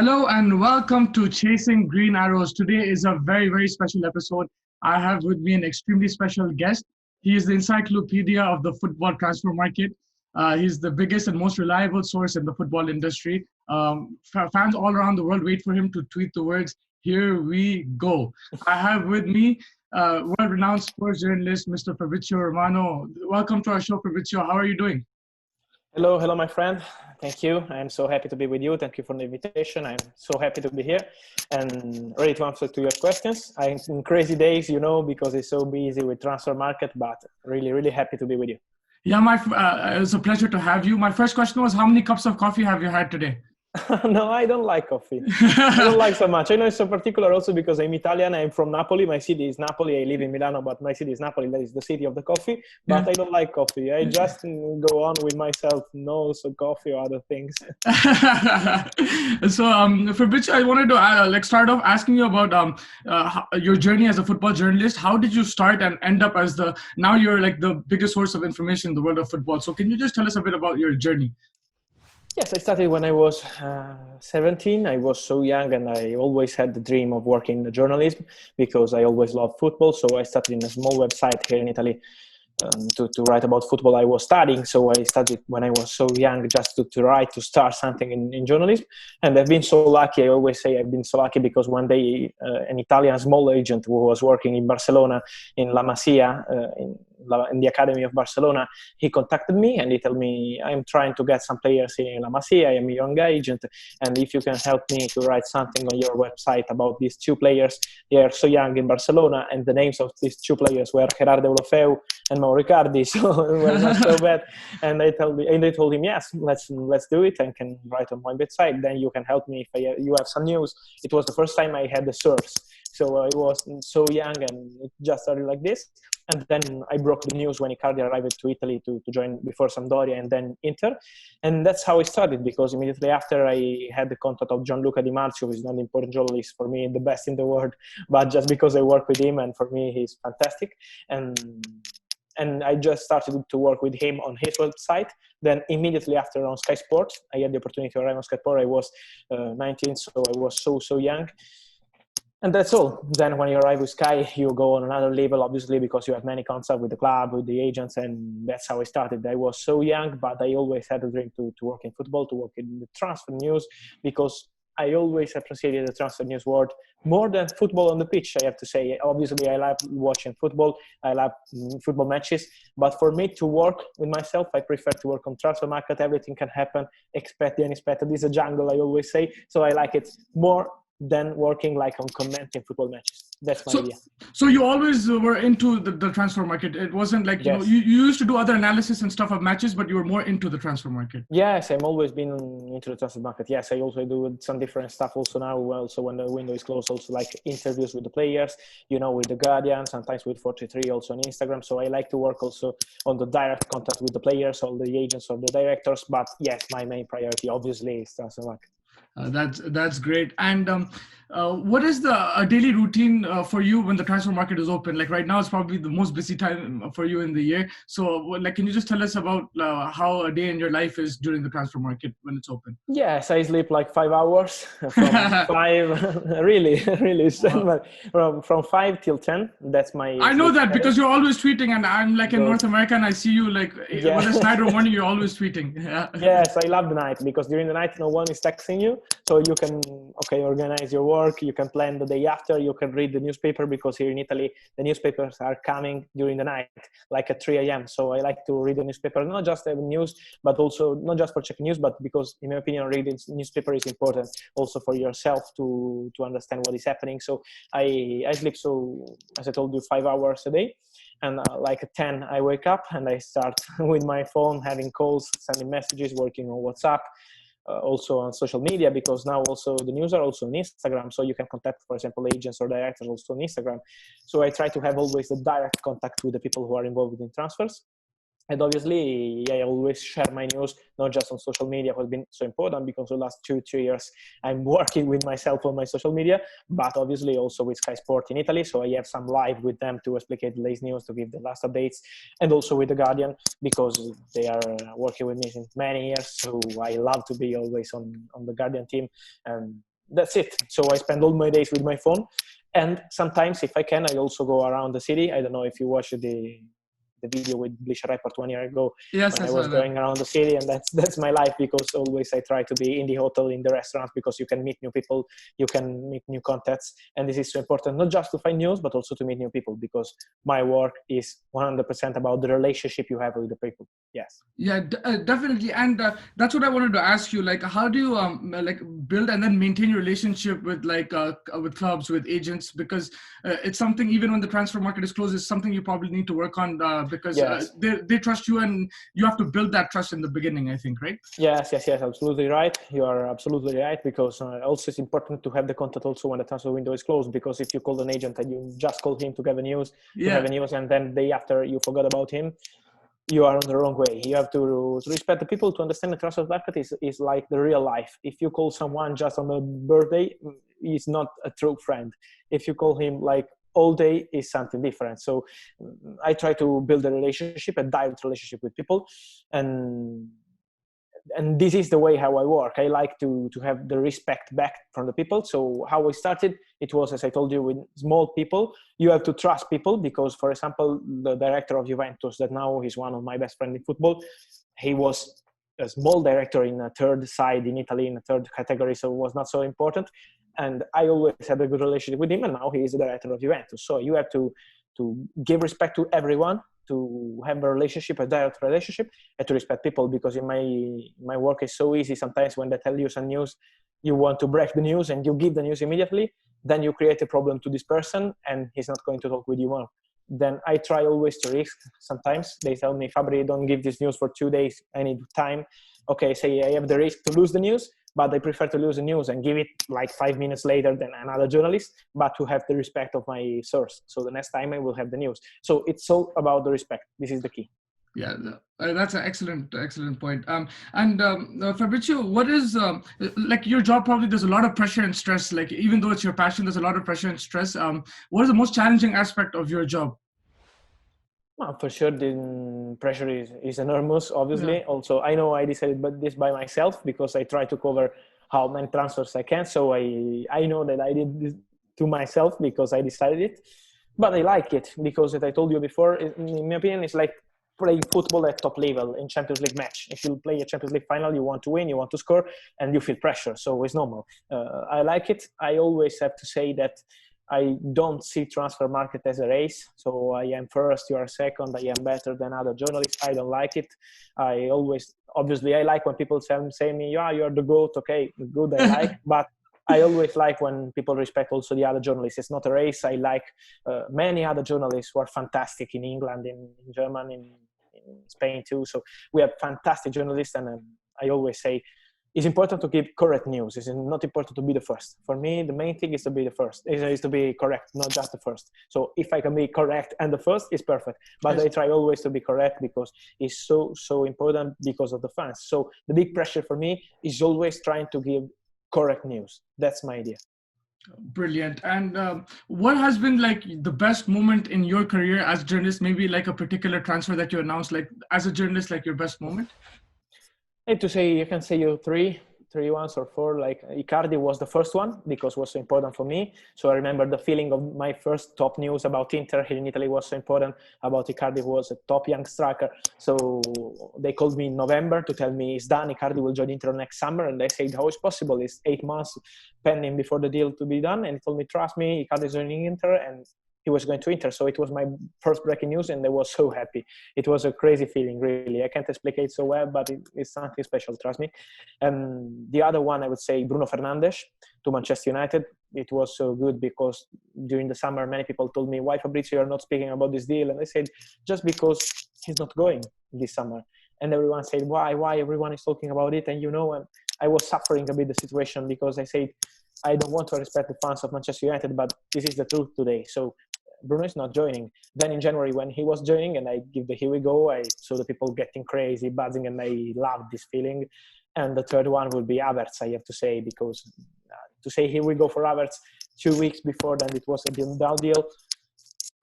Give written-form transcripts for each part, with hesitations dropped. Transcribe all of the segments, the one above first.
Hello and welcome to Chasing Green Arrows. Today is a very, very special episode. I have with me an extremely special guest. He is the encyclopedia of the football transfer market. He's the biggest and most reliable source in the football industry. Fans all around the world wait for him to tweet the words, "Here we go." I have with me world-renowned sports journalist, Mr. Fabrizio Romano. Welcome to our show, Fabrizio. How are you doing? Hello, my friend. Thank you. I'm so happy to be with you. Thank you for the invitation. I'm so happy to be here and ready to answer to your questions. I'm in crazy days, because it's so busy with transfer market, but really, really happy to be with you. Yeah, it was a pleasure to have you. My first question was, how many cups of coffee have you had today? No, I don't like coffee. I don't like so much. I know it's so particular also because I'm Italian. I'm from Napoli. My city is Napoli. I live in Milano, but my city is Napoli. That is the city of the coffee. But I don't like coffee. I just go on with myself. No, so coffee or other things. So, Fabrizio, I wanted to start off asking you about your journey as a football journalist. How did you start and end up as now you're like the biggest source of information in the world of football. So can you just tell us a bit about your journey? Yes, I started when I was 17. I was so young and I always had the dream of working in journalism because I always loved football. So I started in a small website here in Italy to write about football I was studying. So I studied when I was so young just to write, to start something in journalism. And I've been so lucky. I always say I've been so lucky because one day an Italian small agent who was working in Barcelona, in La Masia, in the Academy of Barcelona, he contacted me and he told me, I'm trying to get some players here in La Masia. I am a young agent. And if you can help me to write something on your website about these two players, they are so young in Barcelona. And the names of these two players were Gerardo Deulofeu and Mauro Icardi, so it was not so bad. And they told him, yes, let's do it. I can write on my website. Then you can help me if you have some news. It was the first time I had the source. So I was so young and it just started like this. And then I broke the news when Icardi arrived to Italy to join before Sampdoria and then Inter. And that's how I started, because immediately after I had the contact of Gianluca Di Marzio, who is not an important journalist, for me, the best in the world, but just because I work with him, and for me, he's fantastic. And I just started to work with him on his website. Then immediately after on Sky Sports, I had the opportunity to arrive on Sky Sports. I was 19, so I was so young. And that's all. Then when you arrive with Sky, you go on another level, obviously, because you have many contacts with the club, with the agents, and that's how I started. I was so young, but I always had a dream to work in football, to work in the transfer news, because I always appreciated the transfer news world more than football on the pitch, I have to say. Obviously, I love watching football. I love football matches. But for me to work with myself, I prefer to work on transfer market. Everything can happen. Expect the unexpected. This is a jungle, I always say. So I like it more than working like on commenting football matches. That's my idea. So you always were into the transfer market. It wasn't like, Yes. you used to do other analysis and stuff of matches, but you were more into the transfer market. Yes, I've always been into the transfer market. Yes, I also do some different stuff also now. Also when the window is closed, also like interviews with the players, with the Guardian, sometimes with 43, also on Instagram. So I like to work also on the direct contact with the players, all the agents or the directors. But yes, my main priority obviously is transfer market. That's great. And what is the daily routine for you when the transfer market is open? Like right now, it's probably the most busy time for you in the year. So, can you just tell us about how a day in your life is during the transfer market when it's open? Yes, I sleep like 5 hours from 5. really. Wow. From 5 till 10. That's my. I know that because you're always tweeting, and I'm like in North America, and I see you like whether it's night or morning, you're always tweeting. Yeah. Yes, I love the night because during the night no one is texting you, so you can organize your work. You can plan the day after. You can read the newspaper because here in Italy the newspapers are coming during the night, like at 3 a.m. So I like to read the newspaper, not just have news, but also not just for checking news, but because in my opinion reading newspaper is important also for yourself to understand what is happening. So I sleep, so as I told you, 5 hours a day. And like at 10, I wake up and I start with my phone, having calls, sending messages, working on WhatsApp, also on social media, because now also the news are also on Instagram. So you can contact, for example, agents or directors also on Instagram. So I try to have always a direct contact with the people who are involved in transfers. And obviously, I always share my news, not just on social media, what has been so important, because the last 2-3 years, I'm working with myself on my social media, but obviously also with Sky Sport in Italy. So I have some live with them to explicate the latest news, to give the last updates, and also with the Guardian, because they are working with me since many years. So I love to be always on the Guardian team. And that's it. So I spend all my days with my phone, and sometimes if I can, I also go around the city. I don't know if you watched the video with Bleacher Report 1 year ago, Yes, when I I saw was that. going around the city, and that's my life, because always I try to be in the hotel, in the restaurants, because you can meet new people, you can make new contacts, and this is so important, not just to find news, but also to meet new people, because my work is 100% about the relationship you have with the people. Yes. Yeah, definitely, and that's what I wanted to ask you. Like, how do you like build and then maintain your relationship with with clubs, with agents? Because it's something, even when the transfer market is closed, it's something you probably need to work on because Yes. they trust you, and you have to build that trust in the beginning, I think, right? Yes, absolutely right. You are absolutely right, because also it's important to have the contact also when the transfer window is closed, because if you call an agent and you just call him to have a news, Yeah. and then the day after you forgot about him, you are on the wrong way. You have to respect the people, to understand the transfer market is like the real life. If you call someone just on a birthday, he's not a true friend. If you call him like all day, is something different. So I try to build a relationship, a direct relationship with people, and this is the way how I work. I like to have the respect back from the people. So how I started, it was, as I told you, with small people. You have to trust people, because, for example, the director of Juventus, that now is one of my best friends in football, he was a small director in a third side in Italy, in a third category, so it was not so important. And I always had a good relationship with him, and now he is the director of Juventus. So you have to give respect to everyone, to have a relationship, a direct relationship, and to respect people, because in my work is so easy. Sometimes when they tell you some news, you want to break the news and you give the news immediately, then you create a problem to this person and he's not going to talk with you more. Then I try always to risk. Sometimes they tell me, Fabri, don't give this news for 2 days, I need time. Okay, say I have the risk to lose the news, but I prefer to lose the news and give it like 5 minutes later than another journalist, but to have the respect of my source. So the next time I will have the news. So it's all about the respect. This is the key. Yeah, that's an excellent point. And Fabrizio, what is like your job? Probably there's a lot of pressure and stress. Like, even though it's your passion, there's a lot of pressure and stress. What is the most challenging aspect of your job? Well, for sure, the pressure is enormous, Yeah. obviously. Also, I know I decided this by myself, because I try to cover how many transfers I can. So I know that I did this to myself, because I decided it. But I like it, because, as I told you before, in my opinion, it's like playing football at top level in Champions League match. If you play a Champions League final, you want to win, you want to score, and you feel pressure. So it's normal. I like it. I always have to say that I don't see transfer market as a race. So I am first, you are second, I am better than other journalists. I don't like it. I always, obviously, I like when people say me, yeah, you're the GOAT. Okay, good, I like. But I always like when people respect also the other journalists. It's not a race. I like many other journalists who are fantastic in England, in Germany, in Spain too. So we have fantastic journalists, and I always say, it's important to give correct news. It's not important to be the first. For me, the main thing is to be the first. Is to be correct, not just the first. So if I can be correct and the first, it's perfect. But Yes. I try always to be correct, because it's so important, because of the fans. So the big pressure for me is always trying to give correct news. That's my idea. Brilliant. And what has been like the best moment in your career as a journalist? Maybe like a particular transfer that you announced, like as a journalist, like your best moment. I have to say, I can say you three ones or four. Like Icardi was the first one, because it was so important for me. So I remember the feeling of my first top news about Inter here in Italy was so important. About Icardi was a top young striker. So they called me in November to tell me it's done. Icardi will join Inter next summer, and I said, how is possible? It's 8 months pending before the deal to be done. And he told me, trust me, Icardi is joining Inter, and he was going to Inter. So it was my first breaking news, and I was so happy. It was a crazy feeling, really. I can't explain it so well, but it's something special, trust me. And the other one, I would say Bruno Fernandes to Manchester United. It was so good, because during the summer, many people told me, why, Fabrizio, you're not speaking about this deal? And I said, just because he's not going this summer. And everyone said, why? Everyone is talking about it. And and I was suffering a bit the situation, because I said, I don't want to respect the fans of Manchester United, but this is the truth today. So Bruno is not joining. Then in January, when he was joining, and I give the here we go, I saw the people getting crazy, buzzing, and I loved this feeling. And the third one would be Havertz, I have to say, because to say here we go for Havertz 2 weeks before, then it was a down deal.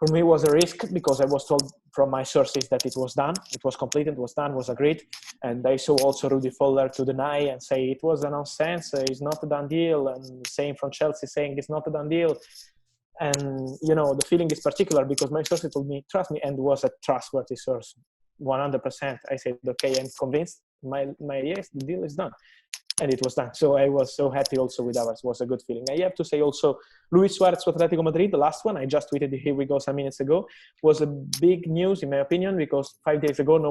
For me, it was a risk, because I was told from my sources that it was done, it was completed, it was done, was agreed. And I saw also Rudy Foller to deny and say it was a nonsense, it's not a done deal, and same from Chelsea saying it's not a done deal. And the feeling is particular because my source told me trust me, and was a trustworthy source, 100%. I said okay, I'm convinced, my yes, the deal is done, and it was done. So I was so happy also with ours. It was a good feeling. I have to say also Luis Suarez to Atletico Madrid, the last one I just tweeted, here we go, some minutes ago, was a big news in my opinion, because 5 days ago no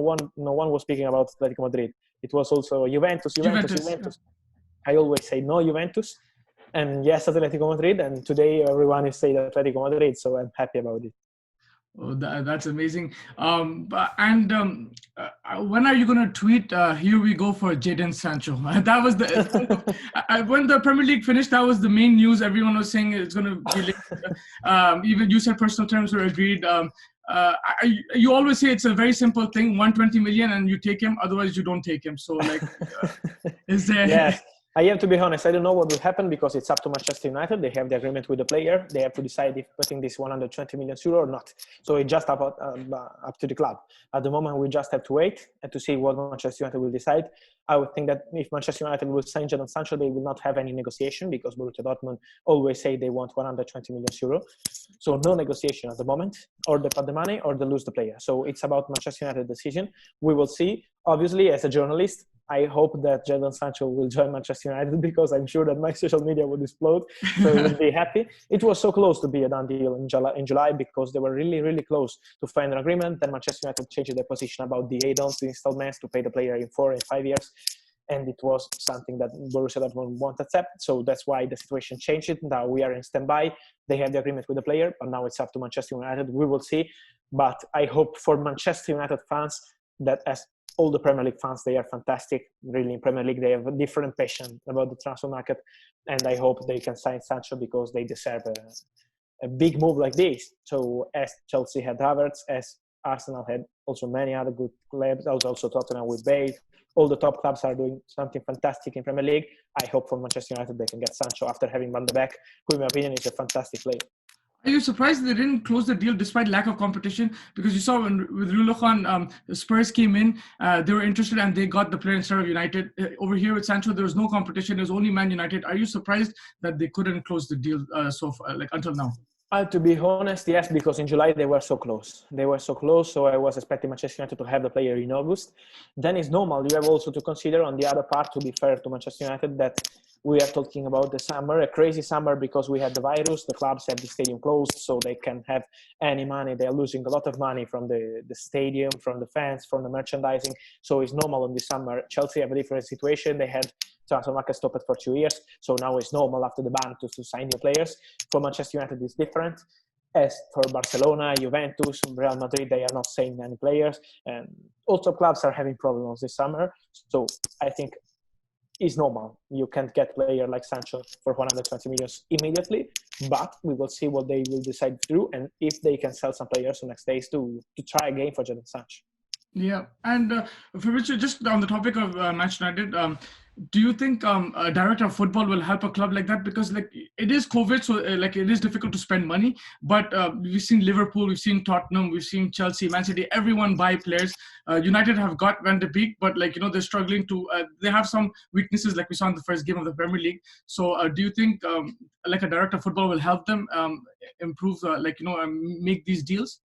one was speaking about Atletico Madrid. It was also Juventus. Yeah. I always say no Juventus, and yes Atletico Madrid, and today everyone is saying Atletico Madrid, so I'm happy about it. Oh, that's amazing. When are you going to tweet, here we go for Jadon Sancho? That was when the Premier League finished, that was the main news. Everyone was saying it's going to be linked. Even you said personal terms were agreed. You always say it's a very simple thing, 120 million, and you take him, otherwise you don't take him. So is there... Yes. I have to be honest, I don't know what will happen because it's up to Manchester United. They have the agreement with the player. They have to decide if putting this 120 million euro or not. So it's just up to the club. At the moment, we just have to wait and to see what Manchester United will decide. I would think that if Manchester United will sign Jadon Sancho, they will not have any negotiation because Borussia Dortmund always say they want 120 million euro. So no negotiation at the moment, or they put the money or they lose the player. So it's about Manchester United decision. We will see. Obviously, as a journalist, I hope that Jadon Sancho will join Manchester United because I'm sure that my social media would explode. So I would be happy. It was so close to be a done deal in July because they were really, really close to find an agreement. Then Manchester United changed their position about the add-ons, the installments to pay the player in 4 and 5 years. And it was something that Borussia Dortmund won't accept. So that's why the situation changed. Now we are in standby. They have the agreement with the player, but now it's up to Manchester United. We will see. But I hope for Manchester United fans that, as all the Premier League fans, they are fantastic. Really, in Premier League, they have a different passion about the transfer market. And I hope they can sign Sancho because they deserve a big move like this. So as Chelsea had Havertz, as Arsenal had also many other good clubs, also Tottenham with Bale. All the top clubs are doing something fantastic in Premier League. I hope for Manchester United they can get Sancho after having Van de Beek, who in my opinion is a fantastic player. Are you surprised they didn't close the deal despite lack of competition? Because you saw with Rulokhan, Spurs came in, they were interested and they got the player instead of United. Over here with Sancho, there was no competition. It was only Man United. Are you surprised that they couldn't close the deal so far, until now? To be honest, yes, because in July they were so close. So I was expecting Manchester United to have the player in August. Then it's normal. You have also to consider on the other part, to be fair to Manchester United, that we are talking about the summer, a crazy summer because we had the virus, the clubs have the stadium closed, so they can have any money. They are losing a lot of money from the stadium, from the fans, from the merchandising. So it's normal in the summer. Chelsea have a different situation. They had transfer market stopped for 2 years. So now it's normal after the ban to sign new players. For Manchester United, it's different. As for Barcelona, Juventus, Real Madrid, they are not signing any players. And also clubs are having problems this summer. So I think it's normal. You can't get a player like Sancho for 120 million immediately, but we will see what they will decide through and if they can sell some players the next days to try again for Jadon Sancho. Yeah, and Fabrizio, just on the topic of Manchester United, do you think a director of football will help a club like that? Because it is COVID, so it is difficult to spend money. But we've seen Liverpool, we've seen Tottenham, we've seen Chelsea, Man City. Everyone buy players. United have got Van de Beek, but they're struggling to. They have some weaknesses, like we saw in the first game of the Premier League. So do you think a director of football will help them improve, make these deals?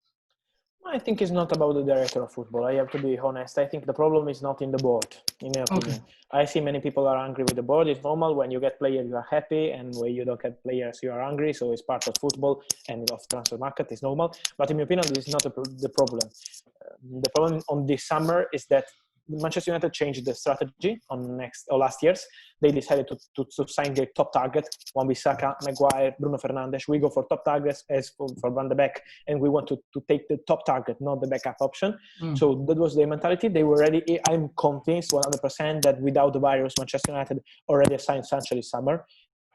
I think it's not about the director of football. I have to be honest. I think the problem is not in the board, in my opinion. Okay. I see many people are angry with the board. It's normal. When you get players, you are happy. And when you don't get players, you are angry. So it's part of football and of transfer market. It's normal. But in my opinion, this is not the problem. The problem on this summer is that Manchester United changed the strategy on last year's. They decided to sign their top target, Wan-Bissaka, Maguire, Bruno Fernandes. We go for top targets as for Van de Beek, and we want to take the top target, not the backup option. So that was their mentality. They were ready. I'm convinced 100% that without the virus, Manchester United already signed Sancho this summer.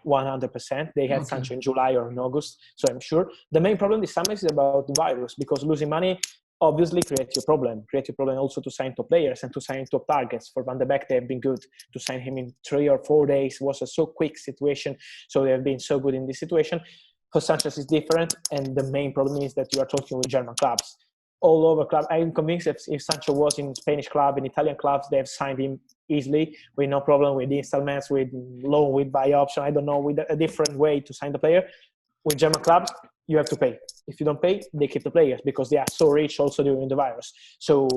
100%. They had Sancho in July or in August, so I'm sure. The main problem this summer is about the virus, because losing money obviously creates a problem. Creates a problem also to sign top players and to sign top targets. For Van de Beek, they have been good. To sign him in 3 or 4 days was a so quick situation. So they have been so good in this situation. For Sanchez is different. And the main problem is that you are talking with German clubs. all over club. I'm convinced if Sancho was in Spanish club, in Italian clubs, they've signed him easily with no problem, with installments, with loan, with buy option. I don't know, with a different way to sign the player. With German clubs, you have to pay. If you don't pay, they keep the players because they are so rich also during the virus. So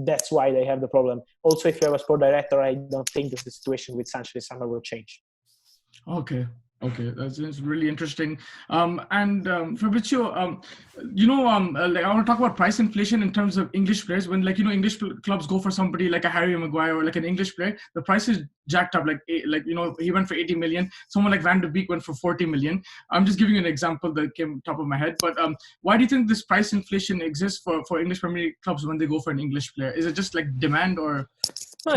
that's why they have the problem. Also, if you have a sport director, I don't think that the situation with Sancho this summer will change. Okay, that's really interesting. Fabrizio, like I want to talk about price inflation in terms of English players. When English clubs go for somebody like a Harry Maguire or like an English player, the price is jacked up. He went for 80 million. Someone like Van de Beek went for 40 million. I'm just giving you an example that came top of my head. But why do you think this price inflation exists for English Premier League clubs when they go for an English player? Is it just like demand or?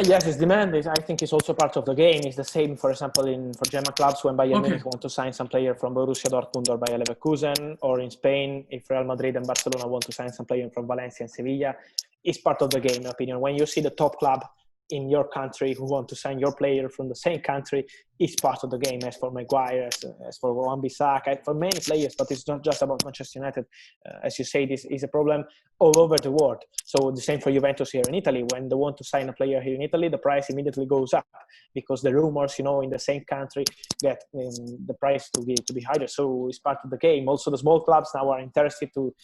Yes, it's demand. I think it's also part of the game. It's the same, for example, for German clubs when Bayern Munich want to sign some player from Borussia Dortmund or Bayer Leverkusen, or in Spain, if Real Madrid and Barcelona want to sign some player from Valencia and Sevilla. It's part of the game, in my opinion. When you see the top club in your country who want to sign your player from the same country, it's part of the game. As for Maguire, as for Wan-Bissaka, for many players, but it's not just about Manchester United. As you say, this is a problem all over the world. So the same for Juventus here in Italy. When they want to sign a player here in Italy, the price immediately goes up because the rumors, in the same country get the price to be higher. So it's part of the game. Also, the small clubs now are interested to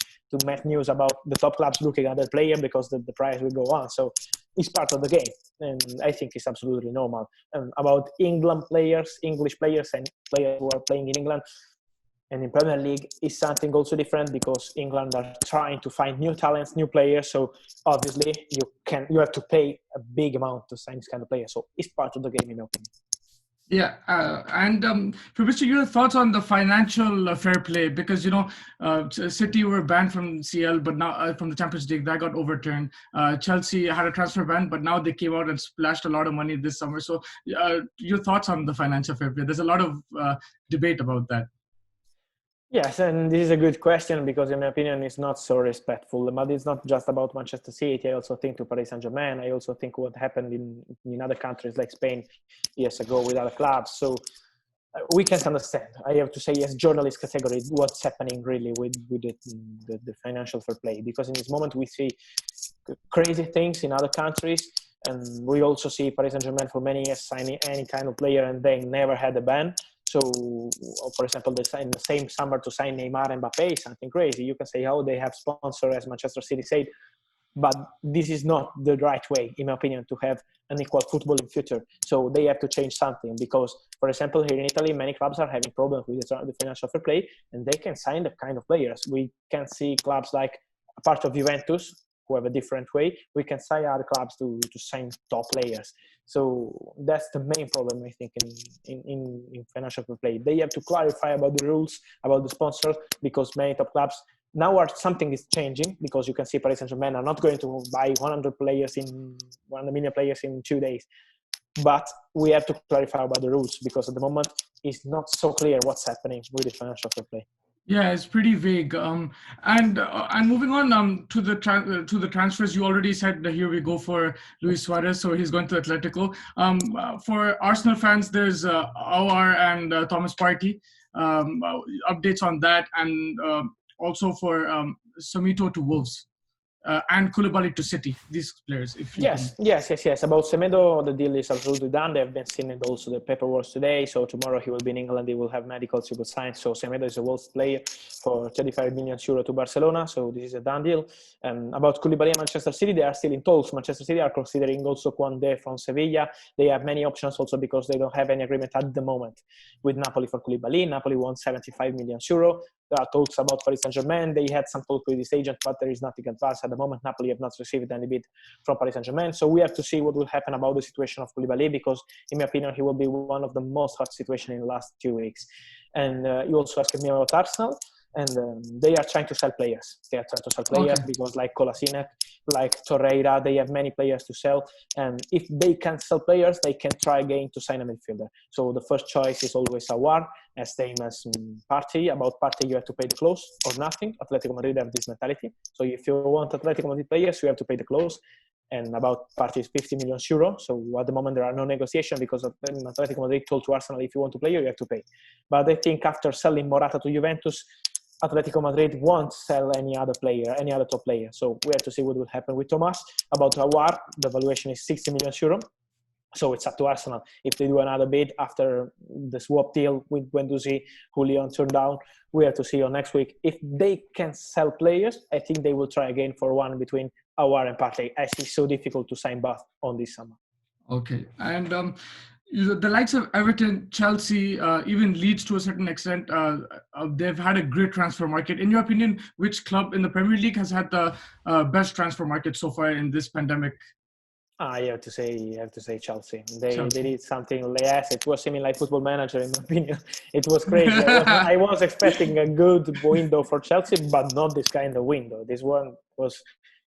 make news about the top clubs looking at their player because the price will go on. So it's part of the game, and I think it's absolutely normal. About English players and players who are playing in England and in Premier League is something also different because England are trying to find new talents, new players. So obviously you have to pay a big amount to sign this kind of player. So it's part of the game, in my opinion. Yeah, Fabrizio, your thoughts on the financial fair play, because City were banned from CL, but now from the Champions League that got overturned. Chelsea had a transfer ban, but now they came out and splashed a lot of money this summer. So, your thoughts on the financial fair play? There's a lot of debate about that. Yes, and this is a good question because, in my opinion, it's not so respectful. But it's not just about Manchester City. I also think to Paris Saint-Germain. I also think what happened in other countries like Spain years ago with other clubs. So we can't understand. I have to say, as journalist category, what's happening really with the financial fair play. Because in this moment, we see crazy things in other countries. And we also see Paris Saint-Germain for many years signing any kind of player and they never had a ban. So, for example, they signed the same summer to sign Neymar and Mbappe, something crazy. You can say how they have sponsor, as Manchester City said, but this is not the right way, in my opinion, to have an equal football in future. So they have to change something because, for example, here in Italy, many clubs are having problems with the financial fair play, and they can sign the kind of players. We can see clubs like a part of Juventus, who have a different way. We can sign other clubs to sign top players. So that's the main problem, I think, in financial fair play. They have to clarify about the rules, about the sponsors, because many top clubs now something is changing because you can see Paris Saint-Germain are not going to buy 100 million players in 2 days. But we have to clarify about the rules because at the moment it's not so clear what's happening with the financial fair play. Yeah, it's pretty vague. And moving on to the transfers, you already said that here we go for Luis Suarez, so he's going to Atletico. For Arsenal fans, there's Aouar and Thomas Partey. Updates on that, and also for Samito to Wolves. And Koulibaly to City, these players. Yes. About Semedo, the deal is absolutely done. They have been seen also the paperwork today. So tomorrow he will be in England. He will have medicals. He will sign. So Semedo is a Wolves player for 35 million euro to Barcelona. So this is a done deal. About Koulibaly and Manchester City, they are still in talks. Manchester City are considering also Koundé from Sevilla. They have many options also because they don't have any agreement at the moment with Napoli for Koulibaly. Napoli wants 75 million euro. There are talks about Paris Saint-Germain. They had some talk with this agent, but there is nothing advanced at the moment. Napoli have not received any bid from Paris Saint-Germain. So we have to see what will happen about the situation of Koulibaly because, in my opinion, he will be one of the most hot situations in the last 2 weeks. And you also asked me about Arsenal. And they are trying to sell players. They are trying to sell players because like Kolasinac, like Torreira, they have many players to sell. And if they can sell players, they can try again to sign a midfielder. So the first choice is always Aouar, as same as Partey. About Partey, you have to pay the close or nothing. Atletico Madrid have this mentality. So if you want Atletico Madrid players, you have to pay the close. And about Partey is 50 million euro. So at the moment, there are no negotiations because Atletico Madrid told to Arsenal, if you want to play, you have to pay. But I think after selling Morata to Juventus, Atletico Madrid won't sell any other player, any other top player. So we have to see what will happen with Thomas. About Awar, the valuation is 60 million euro. So it's up to Arsenal if they do another bid after the swap deal with Guendouzi, Julian turned down. We have to see on next week. If they can sell players, I think they will try again for one between Awar and Partey, as it's so difficult to sign both on this summer. Okay, and the likes of Everton, Chelsea, even Leeds to a certain extent, they've had a great transfer market. In your opinion, which club in the Premier League has had the best transfer market so far in this pandemic? You have to say Chelsea. They Chelsea. did something. Yes, it was similar like Football Manager in my opinion. It was crazy. I was expecting a good window for Chelsea, but not this kind of window. This one was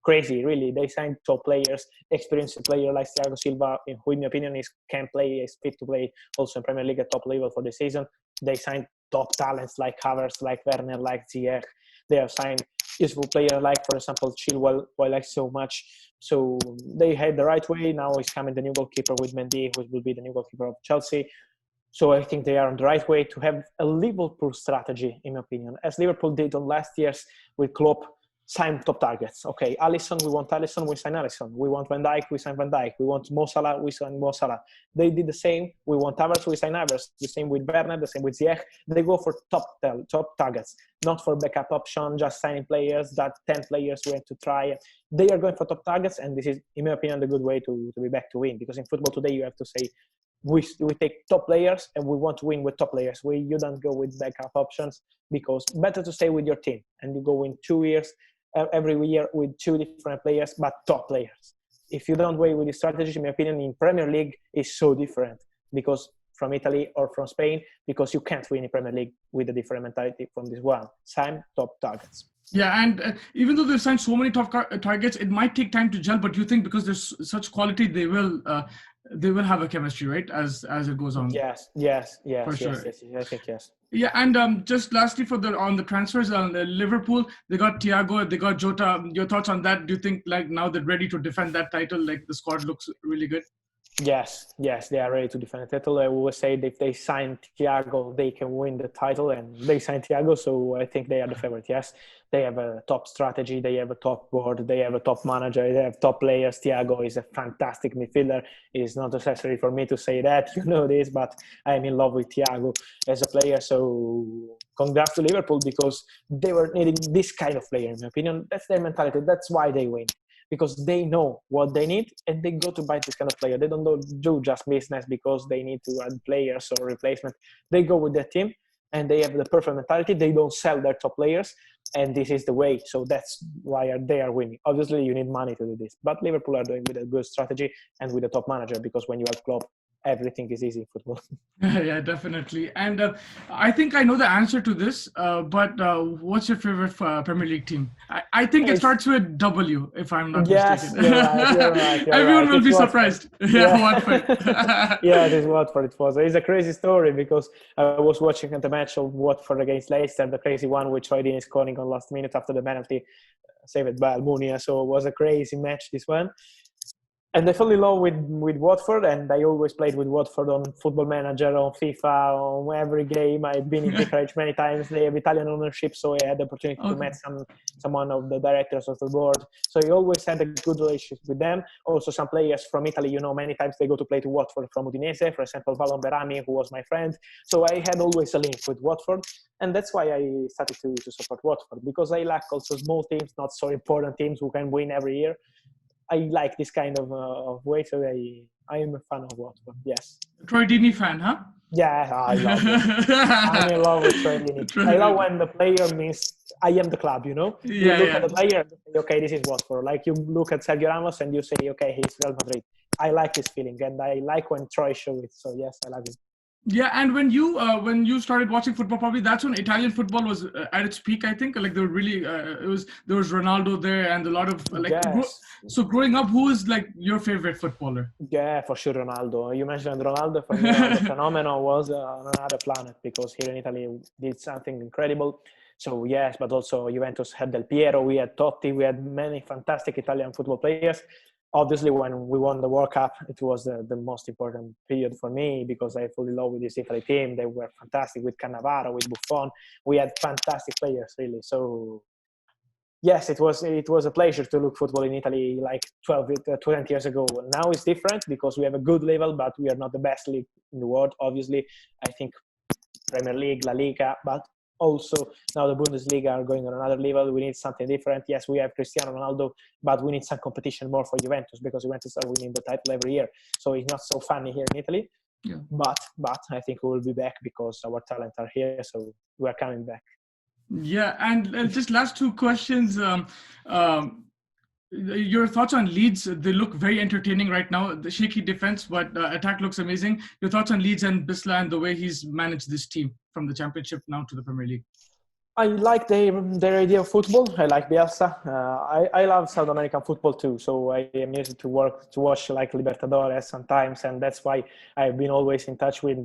crazy. Really, they signed top players, experienced player like Thiago Silva, who in my opinion can play, is fit to play also in Premier League at top level for the season. They signed top talents like Havertz, like Werner, like Ziyech. They have signed useful player like, for example, Chilwell, who I like so much. So they had the right way. Now is coming the new goalkeeper with Mendy, who will be the new goalkeeper of Chelsea. So I think they are on the right way to have a Liverpool strategy, in my opinion, as Liverpool did on last year's with Klopp. Sign top targets. Okay, Alisson, we want Alisson, we sign Alisson. We want Van Dijk, we sign Van Dijk. We want Mo Salah, we sign Mo Salah. They did the same. We want Havertz, we sign Havertz. The same with Werner, the same with Ziyech. They go for top targets, not for backup option, just signing players, that 10 players we have to try. They are going for top targets, and this is, in my opinion, the good way to be back to win. Because in football today, you have to say, we take top players and we want to win with top players. You don't go with backup options, because better to stay with your team and you go in 2 years every year with 2 different players, but top players. If you don't win with this strategy, in my opinion, in Premier League is so different, because from Italy or from Spain, because you can't win in Premier League with a different mentality from this one. Sign top targets. Yeah, and even though they've signed so many top targets, it might take time to gel. But you think because there's such quality, they will have a chemistry, right? As it goes on. Yes. For sure. Yes. I think yes. Yeah, and just lastly on the transfers, Liverpool, they got Thiago, they got Jota. Your thoughts on that? Do you think like now they're ready to defend that title? Like the squad looks really good. Yes, they are ready to defend the title. I always say that if they sign Thiago, they can win the title, and they signed Thiago, so I think they are the favorite. Yes, they have a top strategy, they have a top board, they have a top manager, they have top players. Thiago is a fantastic midfielder. It is not necessary for me to say that, you know this, but I am in love with Thiago as a player. So congrats to Liverpool, because they were needing this kind of player, in my opinion. That's their mentality. That's why they win. Because they know what they need and they go to buy this kind of player. They don't do just business because they need to add players or replacement. They go with their team and they have the perfect mentality. They don't sell their top players, and this is the way. So that's why they are winning. Obviously, you need money to do this, but Liverpool are doing with a good strategy and with a top manager, because when you have Klopp, everything is easy in football. Yeah, definitely. And I think I know the answer to this, but what's your favorite Premier League team? I think it starts with W, if I'm not Yes, mistaken. you're right. Everyone will It's be Watford. surprised. Yeah, Watford. Yeah, it is Watford. It was. It's a crazy story, because I was watching the match of Watford against Leicester, the crazy one with Troy Deeney scoring on last minute after the penalty, saved by Almunia. So it was a crazy match, this one. And I fell in love with Watford, and I always played with Watford on Football Manager, on FIFA, on every game. I've been in Vicarage many times. They have Italian ownership, so I had the opportunity to meet someone of the directors of the board. So I always had a good relationship with them. Also, some players from Italy, many times they go to play to Watford from Udinese. For example, Valon Berami, who was my friend. So I had always a link with Watford. And that's why I started to support Watford, because I like also small teams, not so important teams who can win every year. I like this kind of way, so I am a fan of Watford. Yes. Troy Deeney fan, huh? Yeah, I love it. I'm in love with Troy Deeney. I love when the player means I am the club. You look at the player and say, okay, this is Watford. Like you look at Sergio Ramos and you say, okay, he's Real Madrid. I like this feeling, and I like when Troy shows it. So yes, I love it. Yeah, and when you started watching football, probably that's when Italian football was at its peak. I think like there was Ronaldo there and a lot of Yes. So growing up, who is like your favorite footballer? Yeah, for sure, Ronaldo. You mentioned Ronaldo. For me, the phenomenon was on another planet, because here in Italy did something incredible. So yes, but also Juventus had Del Piero, we had Totti, we had many fantastic Italian football players. obviously, when we won the World Cup, it was the most important period for me because I fell in love with this Italy team. They were fantastic with Cannavaro, with Buffon. We had fantastic players, really. So yes, it was a pleasure to look football in Italy like 20 years ago. Now it's different because we have a good level, but we are not the best league in the world. Obviously, I think Premier League, La Liga, but also now the Bundesliga are going on another level. We need something different. Yes, we have Cristiano Ronaldo, but we need some competition more for Juventus because Juventus are winning the title every year. So it's not so funny here in Italy. Yeah. But I think we will be back because our talent are here. So we are coming back. Yeah, and just last two questions. Your thoughts on Leeds? They look very entertaining right now. The shaky defense, but attack looks amazing. Your thoughts on Leeds and Bisla and the way he's managed this team from the Championship now to the Premier League? I like their idea of football. I like Bielsa. I love South American football too. So I am used to watch like Libertadores sometimes, and that's why I've been always in touch with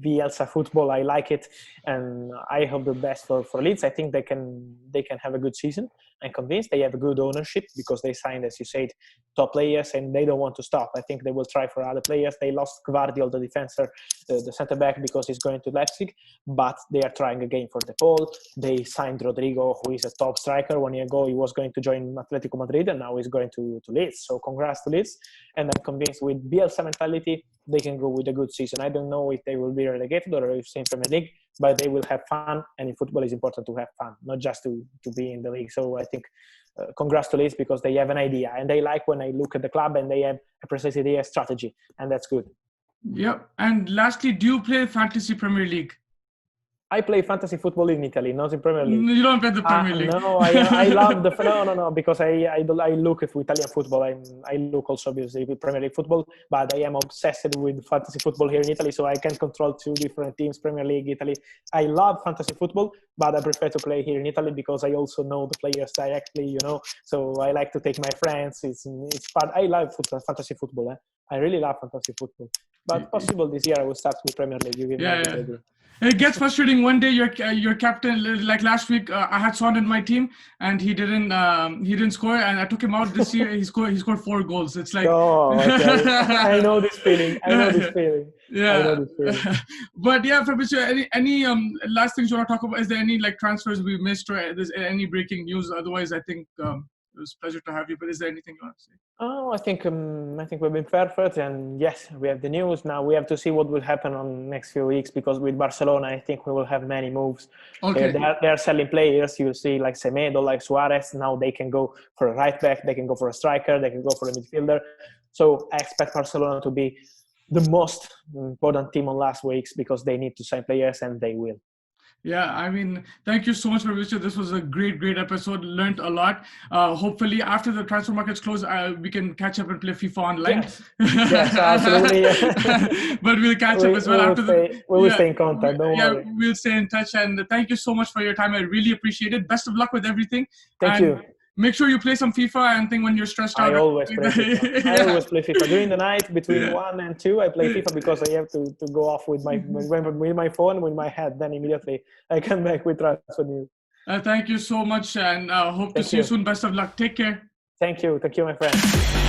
Bielsa football. I like it, and I hope the best for Leeds. I think they can have a good season. I'm convinced they have a good ownership because they signed, as you said, top players, and they don't want to stop. I think they will try for other players. They lost Gvardiol, the defender, the centre back, because he's going to Leipzig, but they are trying again for De Paul. They signed Rodrigo, who is a top striker. 1 year ago, he was going to join Atletico Madrid, and now he's going to Leeds. So congrats to Leeds. And I'm convinced with Bielsa mentality, they can go with a good season. I don't know if they will be relegated or if it's in Premier League, but they will have fun. And in football, it's important to have fun, not just to be in the league. So I think congrats to Leeds because they have an idea. And they like when I look at the club and they have a precise idea, strategy. And that's good. Yep. And lastly, do you play Fantasy Premier League? I play fantasy football in Italy, not in Premier League. You don't play the Premier League. No, I love no, because I look at Italian football. I look also obviously with Premier League football, but I am obsessed with fantasy football here in Italy, so I can control two different teams, Premier League, Italy. I love fantasy football, but I prefer to play here in Italy because I also know the players directly, so I like to take my friends. It's fun. I love fantasy football. I really love fantasy football, but possible this year I will start with Premier League. You give me a good idea. It gets frustrating. One day your captain, like last week, I had Son in my team and he didn't score, and I took him out this year. He scored 4 goals. It's like, oh, okay. I know this feeling. Yeah. But yeah, Fabrizio, any last things you want to talk about? Is there any like transfers we missed, or is there any breaking news? Otherwise, I think it was a pleasure to have you. But is there anything you want to say? Oh, I think we've been perfect, and yes, we have the news. Now we have to see what will happen on next few weeks, because with Barcelona, I think we will have many moves. Okay. They are selling players. You see, like Semedo, like Suarez. Now they can go for a right back, they can go for a striker, they can go for a midfielder. So I expect Barcelona to be the most important team on last weeks because they need to sign players, and they will. Yeah, I mean, thank you so much, Fabrizio. This was a great episode. Learned a lot. Hopefully, after the transfer markets close, we can catch up and play FIFA online. Yes, absolutely. But we'll catch up as well we will stay in contact. Don't worry. We'll stay in touch. And thank you so much for your time. I really appreciate it. Best of luck with everything. Thank you. Make sure you play some FIFA and think when you're stressed out. I always play FIFA. I always play FIFA. During the night, between 1 and 2, I play FIFA because I have to go off with my phone, with my head. Then immediately I come back with transfer news. Thank you so much, and hope to see you soon. Best of luck. Take care. Thank you, my friend.